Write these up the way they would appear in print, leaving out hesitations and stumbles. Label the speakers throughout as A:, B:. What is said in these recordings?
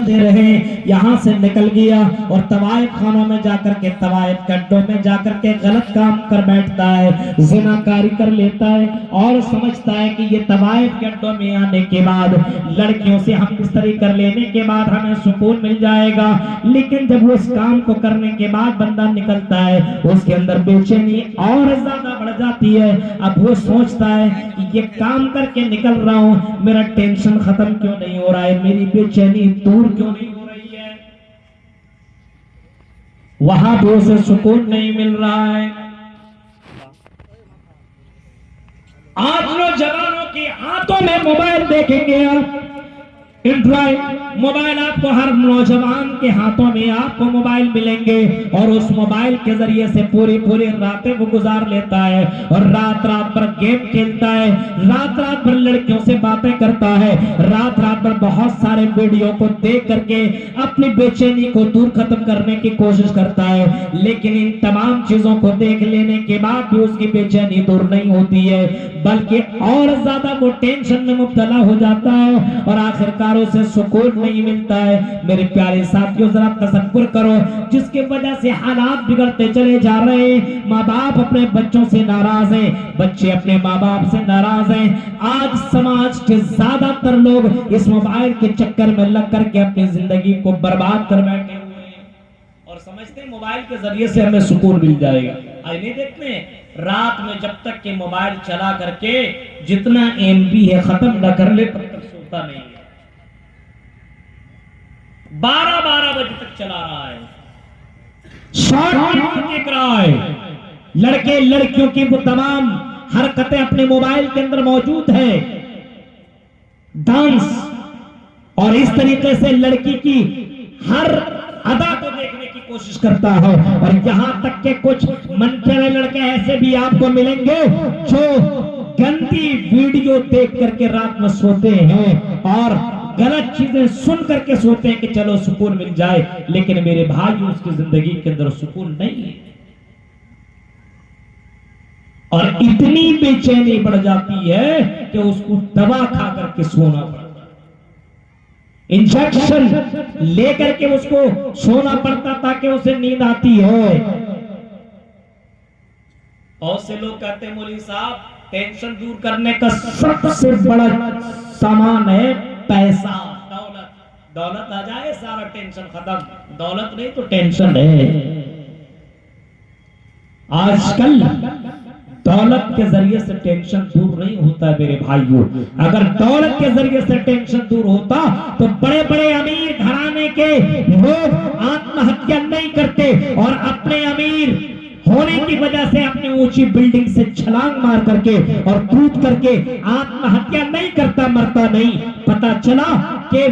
A: چلتے رہے، یہاں سے نکل گیا اور طوائف خانوں میں جا کر کے، طوائف گڈوں میں جا کر کے غلط کام کر بیٹھتا ہے، زناکاری کر لیتا ہے اور سمجھتا ہے کہ یہ طوائف گڈوں میں آنے کے بعد لڑکیوں سے ہم بستری کر لینے کے بعد ہمیں سکون مل جائے گا۔ لیکن جب وہ اس کام کو کرنے کے بعد بندہ نکلتا ہے، اس کے اندر بے چینی اور زیادہ بڑھ جاتی ہے۔ اب وہ سوچتا ہے کہ یہ کام کر کے نکل رہا ہوں، میرا ٹینشن ختم کیوں نہیں ہو رہا ہے، میری بے چینی دور کیوں نہیں ہو رہی ہے، وہاں بھی اسے سکون نہیں مل رہا ہے۔ آج نوجوانوں کی ہاتھوں میں موبائل دیکھیں گے آپ، اینڈرائیڈ موبائل آپ کو ہر نوجوان کے ہاتھوں میں آپ کو موبائل ملیں گے، اور اس موبائل کے ذریعے سے پوری راتیں وہ گزار لیتا ہے، اور رات بھر گیم کھیلتا ہے، رات بھر لڑکیوں سے باتیں کرتا ہے، رات بھر بہت سارے ویڈیو کو دیکھ کر کے اپنی بے چینی کو دور ختم کرنے کی کوشش کرتا ہے۔ لیکن ان تمام چیزوں کو دیکھ لینے کے بعد بھی اس کی بے چینی دور نہیں ہوتی ہے، بلکہ اور زیادہ وہ ٹینشن میں مبتلا ہو جاتا ہے اور آخرکار اسے سکون نہیں ملتا ہے۔ میرے پیارے ساتھیوں، ذرا تصور کرو، جس کی وجہ سے حالات بگڑتے چلے جا رہے ہیں، ماں باپ اپنے بچوں سے ناراض ہیں، بچے اپنے ماں باپ سے ناراض ہیں۔ آج سماج کے زیادہ تر لوگ اس موبائل کے چکر میں لگ کر کے اپنی زندگی کو برباد کر بیٹھے ہوئے ہیں اور سمجھتے ہیں موبائل کے ذریعے سے ہمیں سکون مل جائے گا۔ آج نہیں دیکھتے ہیں، رات میں جب تک کہ موبائل چلا کر کے جتنا MB ہے ختم نہ کر لے تب تک سوتا نہیں ہے، 12 بجے تک چلا رہا ہے، شارٹ ویڈیو دیکھ رہا ہے، لڑکے لڑکیوں کی وہ تمام حرکتیں اپنے موبائل کے اندر موجود ہیں، ڈانس، اور اس طریقے سے لڑکی کی ہر ادا کو دیکھنے کی کوشش کرتا ہے، اور یہاں تک کہ کچھ منچرے لڑکے ایسے بھی آپ کو ملیں گے جو گندی ویڈیو دیکھ کر کے رات میں سوتے ہیں اور غلط چیزیں سن کر کے سوتے ہیں کہ چلو سکون مل جائے، لیکن میرے بھائی اس کی زندگی کے اندر سکون نہیں ہے، اور اتنی بے چینی بڑھ جاتی ہے کہ اس کو دوا کھا کر کے سونا پڑتا ہے، انجیکشن لے کر کے اس کو سونا پڑتا تاکہ اسے نیند آتی ہے۔ بہت سے لوگ کہتے ہیں مولوی صاحب ٹینشن دور کرنے کا سب سے بڑا سامان ہے پیسہ، دولت آ جائے سارا ٹینشن ختم، دولت نہیں تو ٹینشن ہے۔ آج کل دولت کے ذریعے سے ٹینشن دور نہیں ہوتا ہے میرے بھائیوں، اگر دولت کے ذریعے سے ٹینشن دور ہوتا تو بڑے بڑے امیر گھرانے کے لوگ آتم ہتیا نہیں کرتے، اور اپنے امیر ہونے کی وجہ سے اپنی اونچی بلڈنگ سے چھلانگ مار کر کے اور کود کر کے آتم ہتیا نہیں کرتا، مرتا نہیں۔ پتا چلا کہ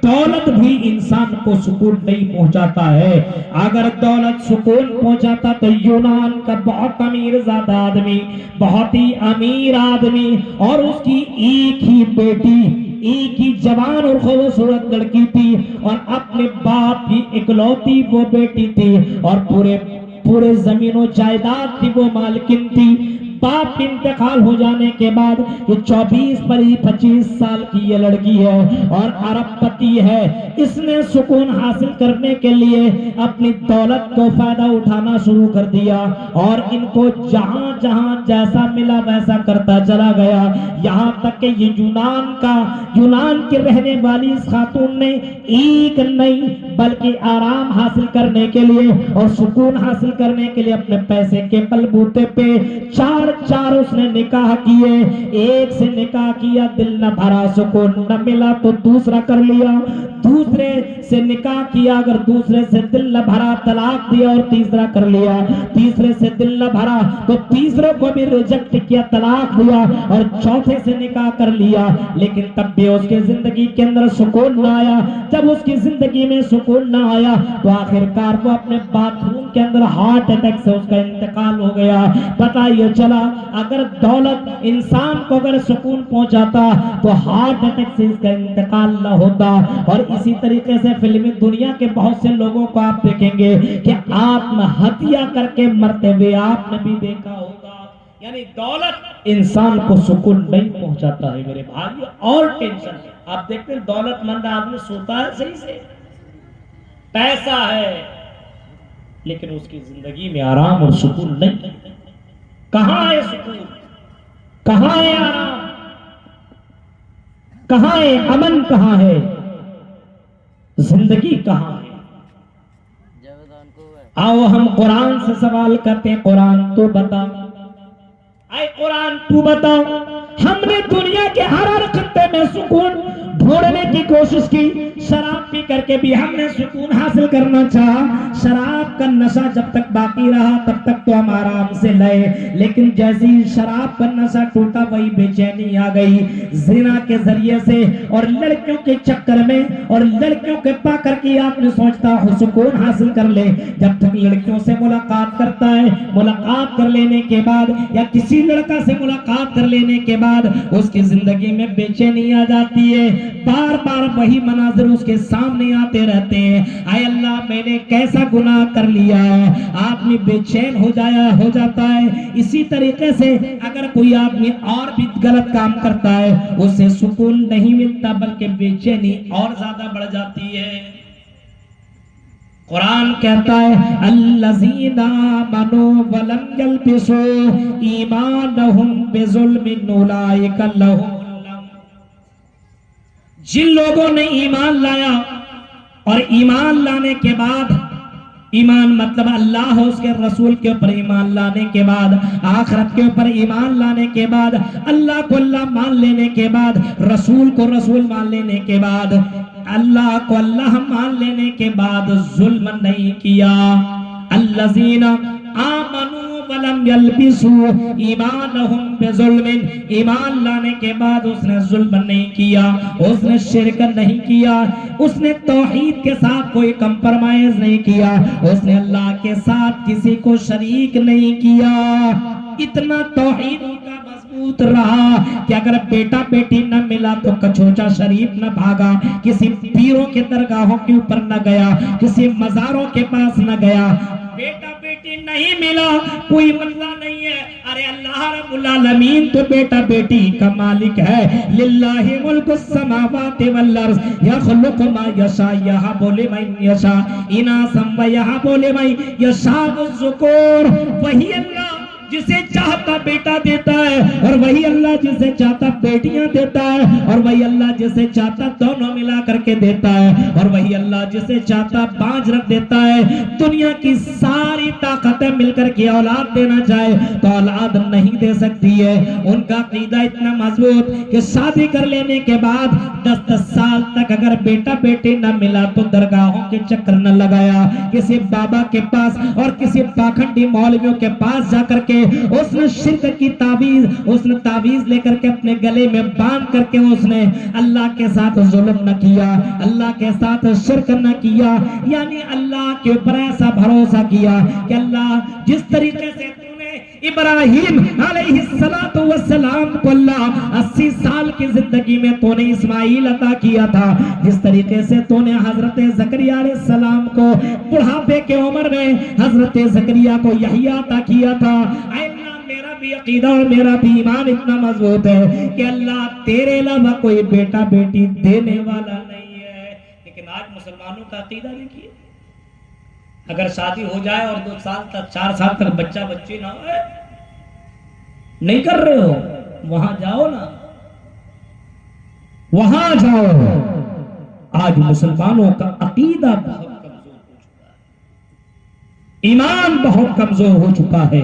A: دولت بھی انسان کو سکون نہیں پہنچاتا ہے۔ اگر دولت سکون پہنچاتا تو یونان کا بہت امیر زادہ آدمی، بہت ہی امیر آدمی، اور اس کی ایک ہی بیٹی، ایک ہی جوان اور خوبصورت لڑکی تھی، اور اپنے باپ کی اکلوتی وہ بیٹی تھی، اور پورے زمین و جائیداد کی وہ مالکن تھی۔ باپ انتقال ہو جانے کے بعد یہ 24-25 سال کی یہ لڑکی ہے اور ارب پتی ہے، اس نے سکون حاصل کرنے کے لیے اپنی دولت کو فائدہ اٹھانا شروع کر دیا، اور ان کو جہاں جہاں جیسا ملا ویسا کرتا چلا گیا، یہاں تک کہ یہ یونان کے رہنے والی اس خاتون نے ایک نہیں بلکہ آرام حاصل کرنے کے لیے اور سکون حاصل کرنے کے لیے اپنے پیسے کے بل بوتے پہ چار اس نے نکاح کیے، ایک سے نکاح کیا، دل نہ بھرا، سکون نہ ملا تو دوسرا کر لیا، دوسرے سے نکاح کیا، اگر دوسرے سے دل نہ بھرا طلاق دیا اور تیسرا کر لیا، تیسرے سے دل نہ بھرا تو تیسرے کو بھی ریجیکٹ کیا، طلاق دیا، اور چوتھے سے نکاح کر لیا، لیکن تب بھی اس کی زندگی کے اندر سکون نہ آیا۔ جب اس کی زندگی میں سکون نہ آیا تو آخرکار وہ اپنے باتھ روم کے اندر ہارٹ اٹیک سے اس کا انتقال ہو گیا۔ پتہ یہ چلا اگر دولت انسان کو اگر سکون پہنچاتا تو ہارٹ اٹیک سے اس کا انتقال نہ ہوتا۔ اور اسی طریقے سے فلمی دنیا کے بہت سے لوگوں کو آپ دیکھیں گے کہ آتم ہتیا کر کے مرتے ہوئے آپ نے بھی دیکھا ہوگا۔ یعنی دولت انسان کو سکون نہیں پہنچاتا ہے میرے بھائی، اور ٹینشن آپ دیکھتے ہیں دولت مند آدمی سوتا ہے صحیح سے، پیسہ ہے، لیکن اس کی زندگی میں آرام اور سکون نہیں۔ کہاں ہے سکون؟ کہاں ہے آرام؟ کہاں ہے امن؟ کہاں ہے زندگی؟ کہاں ہے؟ آؤ ہم قرآن سے سوال کرتے ہیں، قرآن تو بتا، اے قرآن تو بتا، ہم نے دنیا کے ہر خطے میں سکون ڈھونڈنے کی کوشش کی، شراب پی کر کے بھی ہم نے سکون حاصل کرنا چاہا، شراب کا نشہ جب تک باقی رہا تب تک تو ہم آرام سے لئے، لیکن جیسی شراب کا نشہ ٹوٹا وہی بے چینی آ گئی، زنا کے ذریعے سے اور لڑکیوں کے چکر میں اور لڑکیوں کے پا کر کے آپ نے سوچتا ہو سکون حاصل کر لے، جب تک لڑکیوں سے ملاقات کرتا ہے، ملاقات کر لینے کے بعد یا کسی لڑکا سے ملاقات کر لینے کے بعد اس کی زندگی میں بے چینی آ جاتی ہے، بار بار وہی مناظر اس کے سامنے آتے رہتے ہیں، اے اللہ میں نے کیسا گناہ کر لیا ہے، آدمی بے چین ہو جاتا ہے۔ اسی طریقے سے اگر کوئی آدمی اور بھی غلط کام کرتا ہے اسے سکون نہیں ملتا بلکہ بے چینی اور زیادہ بڑھ جاتی ہے۔ قرآن کہتا ہے الذین آمنوا ولم یلبسوا ایمانہم بظلم اولئک لہم الامن، جن لوگوں نے ایمان لایا اور ایمان لانے کے بعد، ایمان مطلب اللہ اور اس کے رسول کے اوپر ایمان لانے کے بعد، آخرت کے اوپر ایمان لانے کے بعد، اللہ کو اللہ مان لینے کے بعد، رسول کو رسول مان لینے کے بعد، اللہ کو اللہ مان لینے کے بعد ظلم نہیں کیا۔ الذین آمنوا ولم یلبسوا ایمانہم بظلم، ایمان لانے کے بعد اس نے ظلم نہیں کیا، اس نے شرک نہیں کیا، اس نے توحید کے ساتھ کوئی کمپرمائز نہیں کیا، اس نے اللہ کے ساتھ کسی کو شریک نہیں کیا، اتنا توحید ان کا مضبوط رہا کہ اگر بیٹا بیٹی نہ ملا تو کچوچا شریف نہ بھاگا، کسی پیروں کے درگاہوں کے اوپر نہ گیا، کسی مزاروں کے پاس نہ گیا، بیٹا بیٹی نہیں ملا کوئی مسئلہ نہیں ہے، ارے اللہ رب العالمین تو بیٹا بیٹی کا مالک ہے، للہ ملک السماوات والارض یخلق ما یشاء یہب لمن یشاء اناثا ویہب لمن یشاء الذکور، وہی اللہ جسے چاہتا بیٹا دیتا ہے اور وہی اللہ جسے چاہتا بیٹیاں دیتا ہے اور وہی اللہ جسے چاہتا دونوں ملا کر کے دیتا ہے اور وہی اللہ جسے چاہتا بانج رکھ دیتا ہے۔ دنیا کی ساری طاقتیں مل کر کے اولاد دینا چاہے تو اولاد نہیں دے سکتی ہے۔ ان کا عقیدہ اتنا مضبوط کہ شادی کر لینے کے بعد 10 سال تک اگر بیٹا بیٹی نہ ملا تو درگاہوں کے چکر نہ لگایا، کسی بابا کے پاس اور کسی پاکھنڈی مولویوں کے پاس جا کر کے اس نے شرک کی تعویذ، اس نے تعویذ لے کر کے اپنے گلے میں باندھ کر کے اس نے اللہ کے ساتھ ظلم نہ کیا، اللہ کے ساتھ شرک نہ کیا، یعنی اللہ کے اوپر ایسا بھروسہ کیا کہ اللہ جس طریقے سے تو نے ابراہیم علیہ السلام کو اللہ 80 سال کی زندگی میں تو نے اسماعیل عطا کیا تھا، جس طریقے سے تو نے حضرت زکریا علیہ السلام کو بڑھاپے کے عمر میں حضرت زکریا کو یحییٰ عطا کیا تھا۔ اے اللہ میرا بھی عقیدہ اور میرا بھی ایمان اتنا مضبوط ہے کہ اللہ تیرے علاوہ کوئی بیٹا بیٹی دینے والا نہیں ہے، لیکن آج مسلمانوں کا عقیدہ دیکھیے، اگر شادی ہو جائے اور 2 سال تک 4 سال تک بچہ بچی نہ ہوئے، نہیں کر رہے ہو، وہاں جاؤ نا، وہاں جاؤ۔ آج مسلمانوں کا عقیدہ بہت کمزور ہو چکا ہے، ایمان بہت کمزور ہو چکا ہے،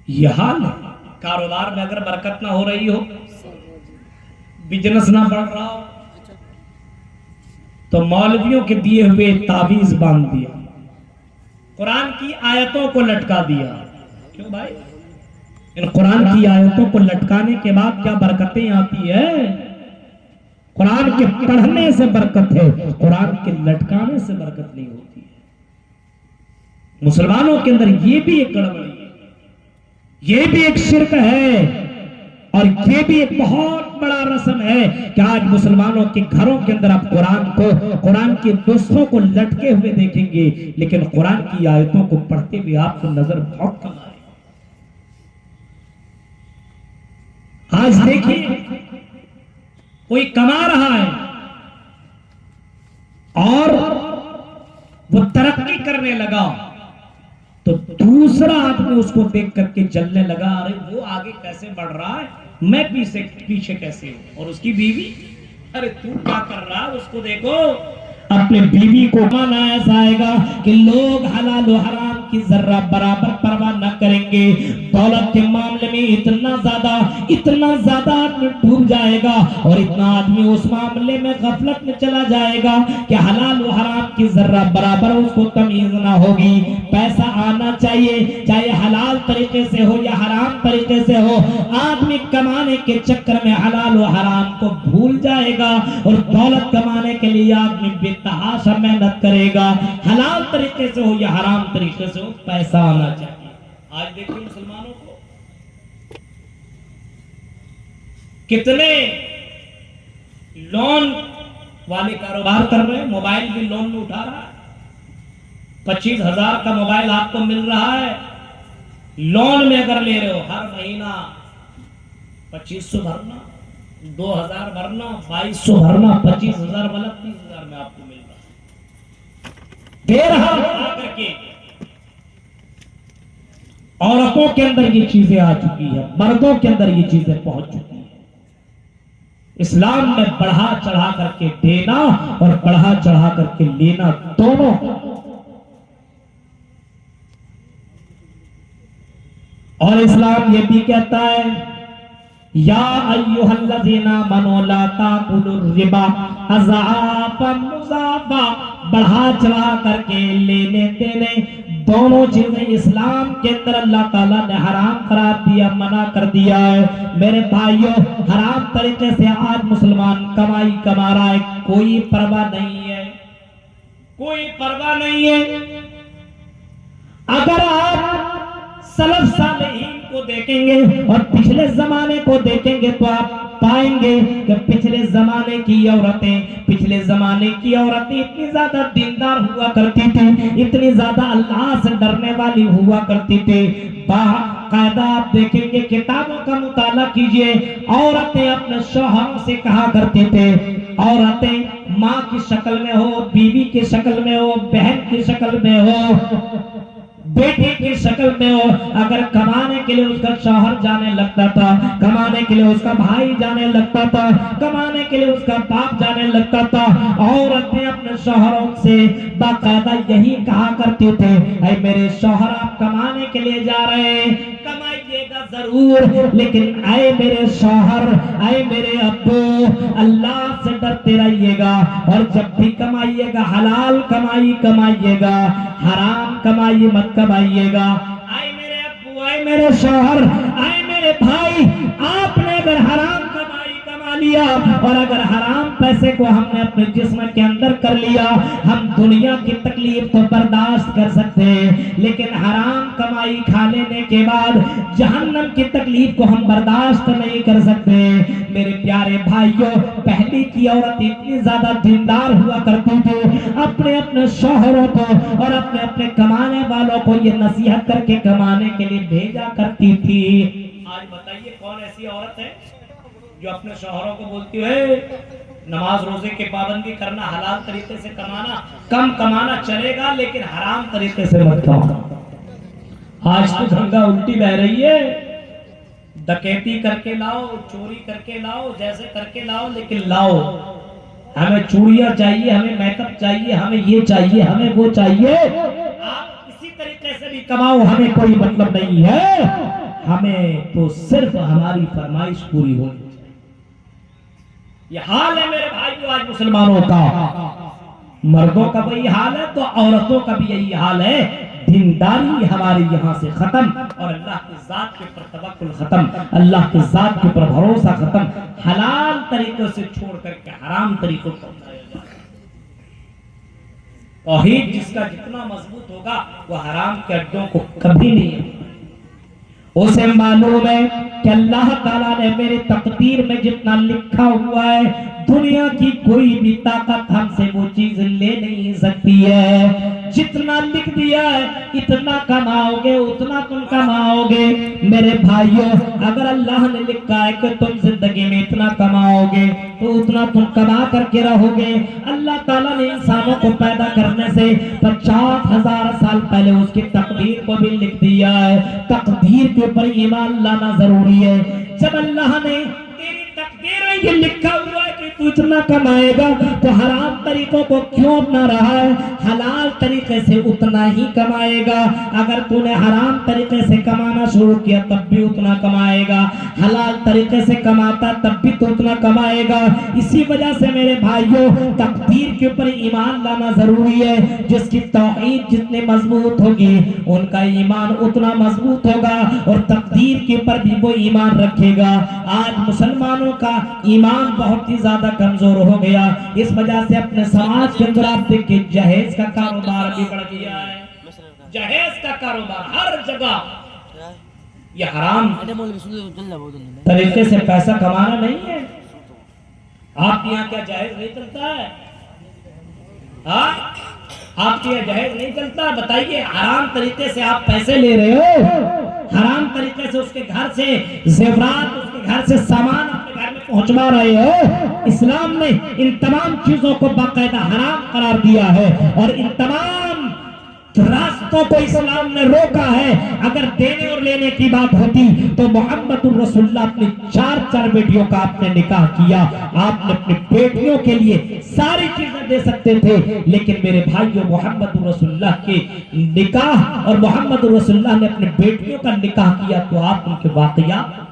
A: یہ حال ہے۔ کاروبار میں اگر برکت نہ ہو رہی ہو، بزنس نہ بڑھ رہا ہو تو مولویوں کے دیے ہوئے تعویذ باندھ دیا، قرآن کی آیتوں کو لٹکا دیا۔ کیوں بھائی؟ ان قرآن کی آیتوں کو لٹکانے کے بعد کیا برکتیں آتی ہے؟ قرآن کے پڑھنے سے برکت ہے، قرآن کے لٹکانے سے برکت نہیں ہوتی ہے۔ مسلمانوں کے اندر یہ بھی ایک گڑبڑی ہے، یہ بھی ایک شرک ہے، اور یہ بھی ایک بہت بڑا رسم ہے کہ آج مسلمانوں کے گھروں کے اندر آپ قرآن کے نسخوں کو لٹکے ہوئے دیکھیں گے، لیکن قرآن کی آیتوں کو پڑھتے ہوئے آپ کو نظر بہت کم آئے۔ آج دیکھیے کوئی کما رہا ہے اور وہ ترقی کرنے لگا تو دوسرا آدمی اس کو دیکھ کر کے جلنے لگا، ارے وہ آگے کیسے بڑھ رہا ہے، میں پیچھے کیسے ہوں۔ اور اس کی بیوی، ارے تو کیا کر رہا ہے، اس کو دیکھو۔ اپنے بیوی کو مانا ایسا آئے گا کہ لوگ حلال و حرام کی ذرہ برابر پرواہ نہ کریں گے۔ دولت کے معاملے میں اتنا زیادہ آدمی ڈوب جائے گا اور اتنا آدمی اس معاملے میں غفلت میں چلا جائے گا کہ حلال و حرام کی ذرہ برابر اس کو تمیز نہ ہوگی۔ پیسہ آنا چاہیے، چاہے حلال طریقے سے ہو یا حرام طریقے سے ہو، آدمی کمانے کے چکر میں حلال و حرام کو بھول جائے گا اور دولت کمانے کے لیے آدمی بے تحاشا محنت کرے گا۔ حلال طریقے سے ہو یا حرام طریقے سے ہو، پیسہ آنا چاہیے۔ آج دیکھیں مسلمانوں کو کتنے لون والے کاروبار کر رہے ہیں، موبائل بھی لون میں اٹھا رہا ہے۔ 25,000 کا موبائل آپ کو مل رہا ہے لون میں، اگر لے رہے ہو ہر مہینہ 2500 بھرنا، 2000 بھرنا، 2200 بھرنا، 25,000 والا 30,000 میں آپ کو مل رہا ہے۔ دے رہا آ کر کے عورتوں کے اندر یہ چیزیں آ چکی ہیں، مردوں کے اندر یہ چیزیں پہنچ چکی ہیں۔ اسلام میں بڑھا چڑھا کر کے دینا اور بڑھا چڑھا کر کے لینا دونوں۔ اور اسلام یہ بھی کہتا ہے یا ایھا الذین آمنوا لا تاکلوا الربا اضعافا مضاعفا، بڑھا چڑھا کر کے لینے دینے دونوں چیزیں اسلام کے اندر اللہ تعالیٰ نے حرام قرار دیا، منع کر دیا ہے۔ میرے بھائیوں، حرام طریقے سے آج مسلمان کمائی کما رہا ہے، کوئی پرواہ نہیں ہے، کوئی پرواہ نہیں ہے۔ اگر آپ سلف صالحین کو دیکھیں گے اور پچھلے زمانے کو دیکھیں گے تو آپ پائیں گے کہ پچھلے زمانے کی عورتیں اتنی زیادہ دیندار ہوا کرتی تھی، اتنی زیادہ اللہ سے ڈرنے والی ہوا کرتی تھی۔ باقاعدہ آپ دیکھیں گے، کتابوں کا مطالعہ کیجئے، عورتیں اپنے شوہروں سے کہا کرتے تھے، عورتیں ماں کی شکل میں ہو، بیوی کی شکل میں ہو، بہن کی شکل میں ہو، بیٹے کی شکل میں ہو، اگر کمانے کے لیے اس کا شوہر جانے لگتا تھا، کمانے کے لیے اس کا بھائی جانے لگتا تھا، کمانے کے لیے اس کا باپ جانے لگتا تھا، عورتیں اپنے شوہروں سے باقاعدہ یہی کہا کرتے تھے، اے میرے شوہر آپ کمانے کے لیے جا رہے ہیں، کمائیے گا ضرور، لیکن اے میرے شوہر، اے میرے ابو، اللہ سے ڈرتے رہیے گا، اور جب بھی کمائیے گا حلال کمائی کمائیے گا، حرام کمائی مت کمائیے گا۔ اے میرے ابو، اے میرے شوہر، اے میرے بھائی، آپ نے اگر حرام کمائی کما لیا اور اگر حرام پیسے کو ہم نے اپنے جسم کے اندر کر لیا، ہم دنیا کی تکلیف تو برداشت کر سکتے ہیں، لیکن حرام کمائی کھا لینے کے بعد جہنم کی تکلیف کو ہم برداشت نہیں کر سکتے۔ میرے پیارے بھائیوں، پہلے کی عورت اتنی زیادہ دیندار ہوا کرتی تھی، اپنے شوہروں کو اور اپنے کمانے والوں کو یہ نصیحت کر کے کمانے کے لیے بھیجا کرتی تھی۔ آج بتائیے کون ایسی عورت ہے جو اپنے شوہروں کو بولتی ہے نماز روزے کے پابندی کرنا، حلال طریقے سے کمانا، کم کمانا چلے گا لیکن حرام طریقے سے مت کمانا۔ آج تو گنگا الٹی بہ رہی ہے، ڈکیتی کر کے لاؤ، چوری کر کے لاؤ، جیسے کر کے لاؤ، لیکن لاؤ، ہمیں چوڑیاں چاہیے، ہمیں میک اپ چاہیے، ہمیں یہ چاہیے، ہمیں وہ چاہیے۔ آپ کسی طریقے سے بھی کماؤ، ہمیں کوئی مطلب نہیں ہے، ہمیں تو صرف ہماری فرمائش پوری ہونی چاہیے۔ یہ حال ہے میرے بھائیو آج مسلمانوں کا، مردوں کا وہی حال ہے تو عورتوں کا بھی یہی حال ہے۔ دینداری ہماری یہاں سے ختم اور اللہ کی ذات کے پر توکل ختم، اللہ کی ذات کے پر بھروسہ ختم، حلال طریقوں سے چھوڑ کر کے حرام طریقوں کو اپنایا جائے۔ توحید جس کا جتنا مضبوط ہوگا وہ حرام کے اڈوں کو کبھی نہیں، اسے معلوم ہے کہ اللہ تعالیٰ نے میرے تقدیر میں جتنا لکھا ہوا ہے دنیا کی کوئی بھی طاقت ہم سے وہ چیز لے نہیں سکتی ہے. جتنا لکھ دیا ہے اتنا کماؤ گے, اتنا تم کماؤ گے. میرے بھائیوں, اگر اللہ نے لکھا ہے کہ تم زندگی میں اتنا کماؤ گے تو اتنا تم کما کر کے رہو گے. اللہ تعالیٰ نے انسانوں کو پیدا کرنے سے 50,000 سال پہلے اس کی تقدیر کو بھی لکھ دیا ہے. تقدیر کے اوپر ایمان لانا ضروری ہے. جب اللہ نے تیری تقدیر میں یہ لکھا ہوا ہے کہ تو اتنا کمائے گا تو حرام طریقوں کو کیوں اپنا رہا ہے؟ حلال طریقے سے اتنا ہی کمائے گا. اگر تو نے حرام طریقے سے کمانا شروع کیا تب بھی اتنا کمائے گا, حلال طریقے سے کماتا تب بھی تو اتنا کمائے گا. اسی وجہ سے میرے بھائیوں, تقدیر کے اوپر ایمان لانا ضروری ہے. جس کی توحید جتنے مضبوط ہوگی ان کا ایمان اتنا مضبوط ہوگا اور تقدیر کے اوپر بھی وہ ایمان رکھے گا. آج مسلمانوں کا ایمان بہت ہی زیادہ کمزور ہو گیا. اس وجہ سے اپنے سماج کے اندر آپ دیکھیں جہیز کا کاروبار بھی بڑھ گیا ہے. جہیز کا کاروبار ہر جگہ. یہ حرام طریقے سے پیسہ کمانا نہیں ہے. آپ کے یہاں کیا جہیز نہیں چلتا ہے؟ آپ کے یہاں جہیز نہیں چلتا؟ بتائیے, حرام طریقے سے آپ پیسے لے رہے ہو, حرام طریقے سے اس کے گھر سے زیورات, اس کے گھر سے سامان اپنے گھر میں پہنچوا رہے ہو. اسلام نے ان تمام چیزوں کو باقاعدہ حرام قرار دیا ہے اور ان تمام راستوں کو اسلام نے روکا ہے. اگر دینے اور لینے کی بات ہوتی تو محمد الرسول اللہ اپنی 4 بیٹیوں کا آپ نے نکاح کیا. آپ نے اپنی بیٹیوں کے لیے ساری چیزیں دے سکتے تھے, لیکن میرے بھائیوں محمد الرسول اللہ کے نکاح اور محمد الرسول اللہ نے اپنی بیٹیوں کا نکاح کیا تو آپ ان کے واقعات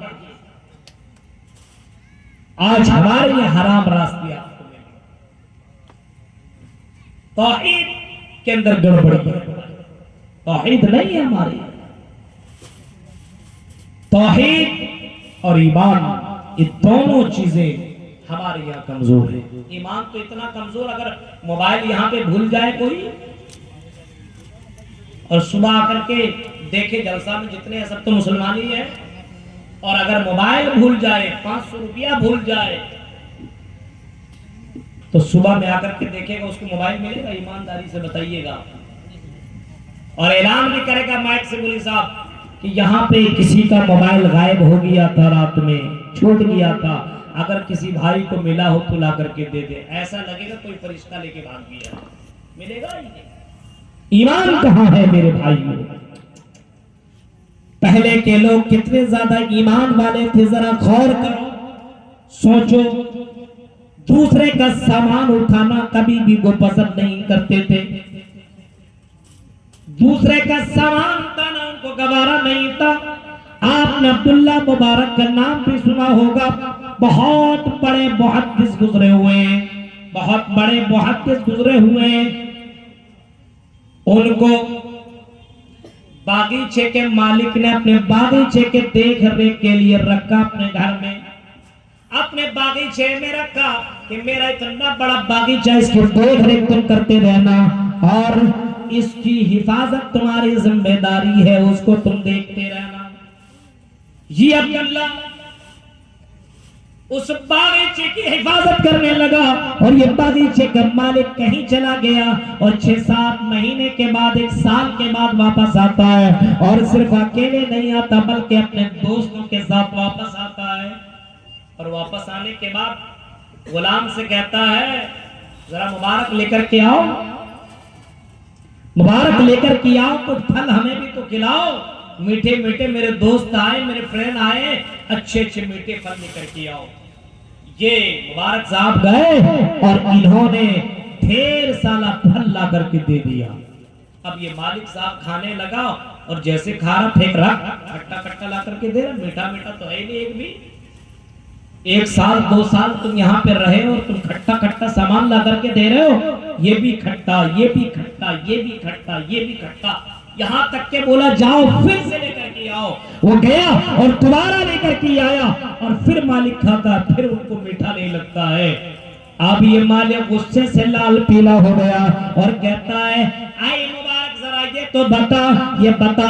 A: آج ہمارے لیے حرام راستے آپ کو ملے. توحید کے اندر گڑبڑی ہے, توحید نہیں ہے ہماری. توحید اور ایمان یہ دونوں چیزیں ہمارے یہاں کمزور ہیں. ایمان تو اتنا کمزور, اگر موبائل یہاں پہ بھول جائے کوئی اور صبح آ کر کے دیکھے جلسہ میں جتنے ہیں سب تو مسلمان ہی ہیں, اور اگر موبائل بھول جائے, 500 روپیہ بھول جائے تو صبح میں آ کر کے دیکھے گا اس کو موبائل ملے گا؟ ایمانداری سے بتائیے گا. اور اعلان بھی کرے گا مائک سے, مولوی صاحب کہ یہاں پہ کسی کا موبائل غائب ہو گیا تھا, رات میں چھوٹ گیا تھا, اگر کسی بھائی کو ملا ہو تو لا کر کے دے دے. ایسا لگے گا کوئی فرشتہ لے کے بھاگ گیا, ملے گا ہی نہیں. ایمان کہاں ہے میرے بھائیوں؟ پہلے کے لوگ کتنے زیادہ ایمان والے تھے, ذرا غور کرو, سوچو. دوسرے کا سامان اٹھانا کبھی بھی وہ پسند نہیں کرتے تھے. دوسرے کا سامان اٹھانا ان کو گوارا نہیں تھا. آپ نے عبداللہ مبارک کا نام بھی سنا ہوگا. بہت بڑے محدث گزرے ہوئے ہیں, بہت بڑے محدث گزرے ہوئے ہیں. ان کو باغیچے کے مالک نے اپنے باغیچے کے دیکھ ریکھ کے لیے رکھا, اپنے گھر میں اپنے باغیچے میں رکھا کہ میرا اتنا بڑا باغیچہ, اس کی دیکھ ریکھ تم کرتے رہنا اور اس کی حفاظت تمہاری ذمہ داری ہے, اس کو تم دیکھتے رہنا. یہ عبداللہ اس باغیچے کی حفاظت کرنے لگا اور یہ باغیچے کا مالک کہیں چلا گیا اور 6-7 مہینے کے بعد, 1 سال کے بعد واپس آتا ہے, اور صرف اکیلے نہیں آتا بلکہ اپنے دوستوں کے ساتھ واپس آتا ہے. اور واپس آنے کے بعد غلام سے کہتا ہے ذرا مبارک لے کر کے آؤ, مبارک لے کر کے آؤ, کچھ پھل ہمیں بھی تو کھلاؤ. میٹھے میٹھے میرے دوست آئے, میرے فرینڈ آئے, اچھے اچھے میٹھے پھل لے کر کے آؤ. یہ مبارک صاحب گئے اور انہوں نے ڈھیر سارا پھل لا کر کے دے دیا. اب یہ مالک صاحب کھانے لگا اور جیسے کھا رہا پھینک رہا, کھٹا کھٹا لا کر کے دے رہا, میٹھا میٹھا تو ہے نہیں ایک بھی. 1 سال 2 سال تم یہاں پہ رہے اور تم کھٹا کھٹا سامان لا کر کے دے رہے ہو, یہ بھی کھٹا, یہ بھی کھٹا, یہ بھی کھٹا, یہ بھی کھٹا. یہاں تک کہ بولا جاؤ پھر سے لے کر کے آؤ. وہ گیا اور دوبارہ لے کر کے آیا اور پھر مالک کھاتا ہے, پھر ان کو میٹھا نہیں لگتا ہے. اب یہ مالک غصے سے لال پیلا ہو گیا اور کہتا ہے آئی مبارک ذرا یہ تو بتا, یہ بتا